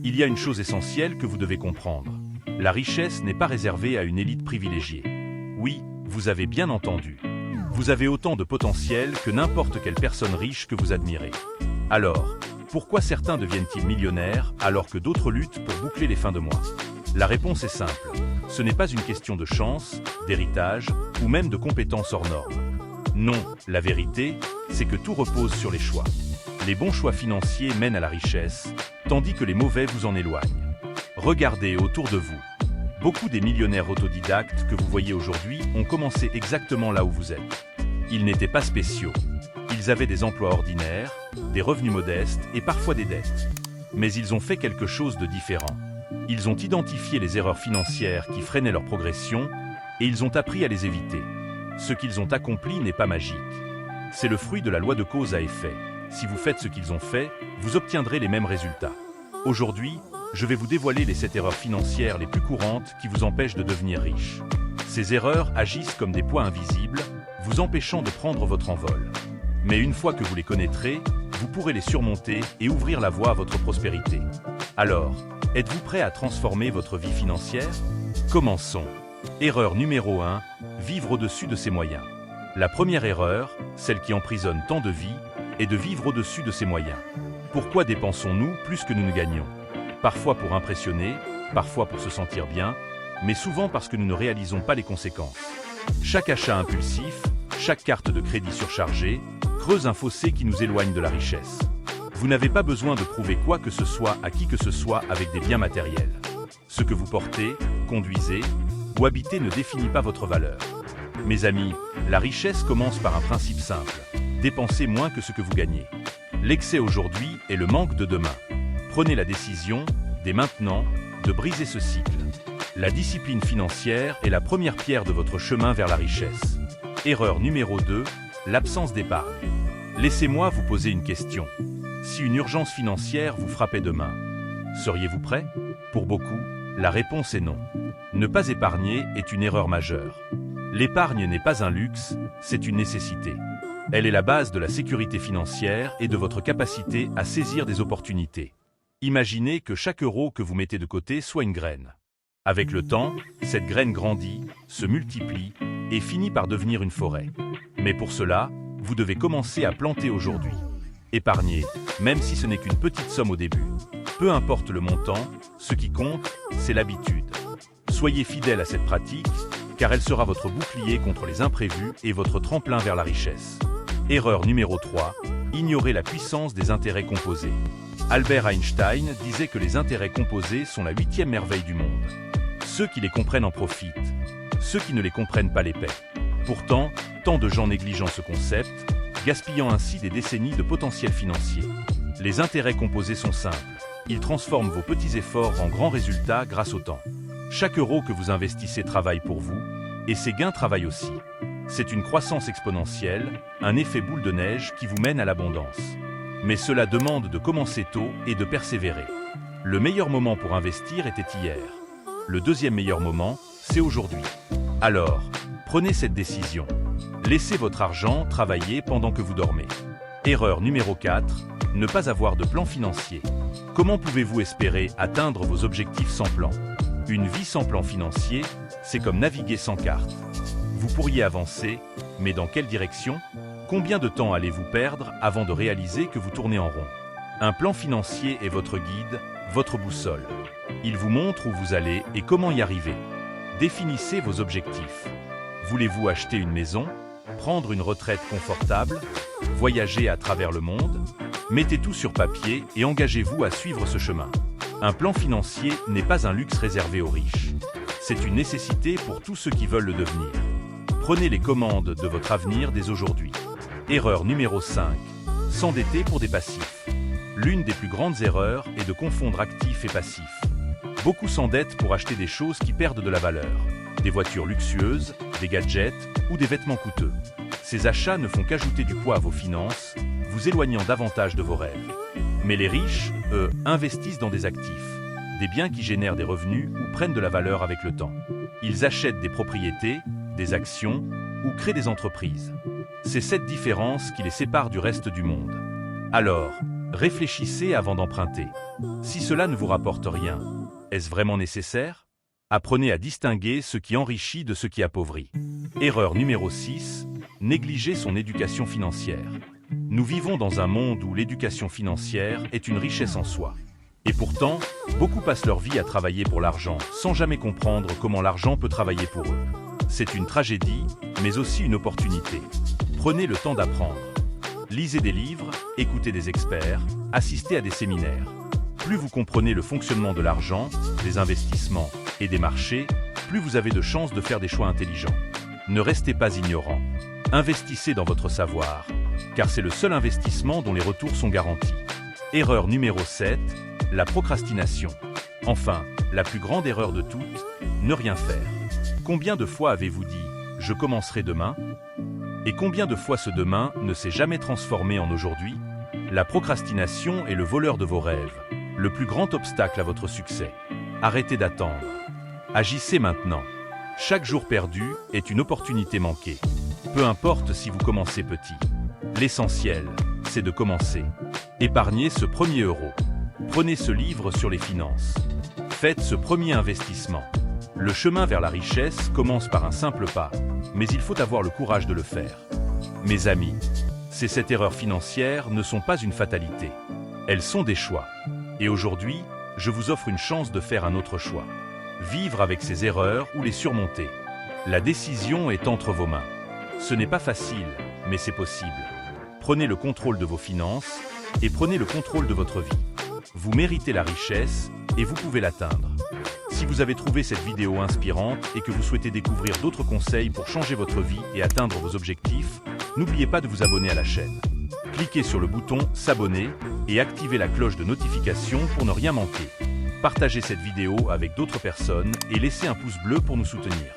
Il y a une chose essentielle que vous devez comprendre. La richesse n'est pas réservée à une élite privilégiée. Oui, vous avez bien entendu. Vous avez autant de potentiel que n'importe quelle personne riche que vous admirez. Alors, pourquoi certains deviennent-ils millionnaires alors que d'autres luttent pour boucler les fins de mois? La réponse est simple. Ce n'est pas une question de chance, d'héritage ou même de compétences hors normes. Non, la vérité, c'est que tout repose sur les choix. Les bons choix financiers mènent à la richesse, tandis que les mauvais vous en éloignent. Regardez autour de vous. Beaucoup des millionnaires autodidactes que vous voyez aujourd'hui ont commencé exactement là où vous êtes. Ils n'étaient pas spéciaux. Ils avaient des emplois ordinaires, des revenus modestes et parfois des dettes. Mais ils ont fait quelque chose de différent. Ils ont identifié les erreurs financières qui freinaient leur progression et ils ont appris à les éviter. Ce qu'ils ont accompli n'est pas magique. C'est le fruit de la loi de cause à effet. Si vous faites ce qu'ils ont fait, vous obtiendrez les mêmes résultats. Aujourd'hui, je vais vous dévoiler les 7 erreurs financières les plus courantes qui vous empêchent de devenir riche. Ces erreurs agissent comme des poids invisibles, vous empêchant de prendre votre envol. Mais une fois que vous les connaîtrez, vous pourrez les surmonter et ouvrir la voie à votre prospérité. Alors, êtes-vous prêt à transformer votre vie financière? Commençons. Erreur numéro 1, vivre au-dessus de ses moyens. La première erreur, celle qui emprisonne tant de vies, est de vivre au-dessus de ses moyens. Pourquoi dépensons-nous plus que nous ne gagnons? Parfois pour impressionner, parfois pour se sentir bien, mais souvent parce que nous ne réalisons pas les conséquences. Chaque achat impulsif, chaque carte de crédit surchargée, creuse un fossé qui nous éloigne de la richesse. Vous n'avez pas besoin de prouver quoi que ce soit à qui que ce soit avec des biens matériels. Ce que vous portez, conduisez ou habitez ne définit pas votre valeur. Mes amis, la richesse commence par un principe simple. Dépensez moins que ce que vous gagnez. L'excès aujourd'hui est le manque de demain. Prenez la décision, dès maintenant, de briser ce cycle. La discipline financière est la première pierre de votre chemin vers la richesse. Erreur numéro 2, l'absence d'épargne. Laissez-moi vous poser une question. Si une urgence financière vous frappait demain, seriez-vous prêt? Pour beaucoup, la réponse est non. Ne pas épargner est une erreur majeure. L'épargne n'est pas un luxe, c'est une nécessité. Elle est la base de la sécurité financière et de votre capacité à saisir des opportunités. Imaginez que chaque euro que vous mettez de côté soit une graine. Avec le temps, cette graine grandit, se multiplie et finit par devenir une forêt. Mais pour cela, vous devez commencer à planter aujourd'hui. Épargnez, même si ce n'est qu'une petite somme au début. Peu importe le montant, ce qui compte, c'est l'habitude. Soyez fidèle à cette pratique, car elle sera votre bouclier contre les imprévus et votre tremplin vers la richesse. Erreur numéro 3, ignorer la puissance des intérêts composés. Albert Einstein disait que les intérêts composés sont la 8e merveille du monde. Ceux qui les comprennent en profitent, ceux qui ne les comprennent pas les paient. Pourtant, tant de gens négligent ce concept, gaspillant ainsi des décennies de potentiel financier. Les intérêts composés sont simples. Ils transforment vos petits efforts en grands résultats grâce au temps. Chaque euro que vous investissez travaille pour vous, et ses gains travaillent aussi. C'est une croissance exponentielle, un effet boule de neige qui vous mène à l'abondance. Mais cela demande de commencer tôt et de persévérer. Le meilleur moment pour investir était hier. Le deuxième meilleur moment, c'est aujourd'hui. Alors, prenez cette décision. Laissez votre argent travailler pendant que vous dormez. Erreur numéro 4, ne pas avoir de plan financier. Comment pouvez-vous espérer atteindre vos objectifs sans plan? Une vie sans plan financier, c'est comme naviguer sans carte. Vous pourriez avancer, mais dans quelle direction? Combien de temps allez-vous perdre avant de réaliser que vous tournez en rond? Un plan financier est votre guide, votre boussole. Il vous montre où vous allez et comment y arriver. Définissez vos objectifs. Voulez-vous acheter une maison? Prendre une retraite confortable? Voyager à travers le monde? Mettez tout sur papier et engagez-vous à suivre ce chemin. Un plan financier n'est pas un luxe réservé aux riches. C'est une nécessité pour tous ceux qui veulent le devenir. Prenez les commandes de votre avenir dès aujourd'hui. Erreur numéro 5. S'endetter pour des passifs. L'une des plus grandes erreurs est de confondre actifs et passifs. Beaucoup s'endettent pour acheter des choses qui perdent de la valeur. Des voitures luxueuses, des gadgets ou des vêtements coûteux. Ces achats ne font qu'ajouter du poids à vos finances, vous éloignant davantage de vos rêves. Mais les riches, eux, investissent dans des actifs, des biens qui génèrent des revenus ou prennent de la valeur avec le temps. Ils achètent des propriétés, des actions ou créent des entreprises. C'est cette différence qui les sépare du reste du monde. Alors, Réfléchissez avant d'emprunter. Si cela ne vous rapporte rien, est-ce vraiment nécessaire? Apprenez à distinguer ce qui enrichit de ce qui appauvrit. Erreur numéro 6, négliger son éducation financière. Nous vivons dans un monde où l'éducation financière est une richesse en soi. Et pourtant, beaucoup passent leur vie à travailler pour l'argent, sans jamais comprendre comment l'argent peut travailler pour eux. C'est une tragédie, mais aussi une opportunité. Prenez le temps d'apprendre. Lisez des livres, écoutez des experts, assistez à des séminaires. Plus vous comprenez le fonctionnement de l'argent, des investissements et des marchés, plus vous avez de chances de faire des choix intelligents. Ne restez pas ignorant. Investissez dans votre savoir, car c'est le seul investissement dont les retours sont garantis. Erreur numéro 7, la procrastination. Enfin, la plus grande erreur de toutes, ne rien faire. Combien de fois avez-vous dit « je commencerai demain » et combien de fois ce demain ne s'est jamais transformé en aujourd'hui? La procrastination est le voleur de vos rêves, le plus grand obstacle à votre succès. Arrêtez d'attendre. Agissez maintenant. Chaque jour perdu est une opportunité manquée. Peu importe si vous commencez petit. L'essentiel, c'est de commencer. Épargnez ce premier euro. Prenez ce livre sur les finances. Faites ce premier investissement. Le chemin vers la richesse commence par un simple pas, mais il faut avoir le courage de le faire. Mes amis, ces 7 erreurs financières ne sont pas une fatalité. Elles sont des choix. Et aujourd'hui, je vous offre une chance de faire un autre choix. Vivre avec ces erreurs ou les surmonter. La décision est entre vos mains. Ce n'est pas facile, mais c'est possible. Prenez le contrôle de vos finances et prenez le contrôle de votre vie. Vous méritez la richesse et vous pouvez l'atteindre. Si vous avez trouvé cette vidéo inspirante et que vous souhaitez découvrir d'autres conseils pour changer votre vie et atteindre vos objectifs, n'oubliez pas de vous abonner à la chaîne. Cliquez sur le bouton « S'abonner » et activez la cloche de notification pour ne rien manquer. Partagez cette vidéo avec d'autres personnes et laissez un pouce bleu pour nous soutenir.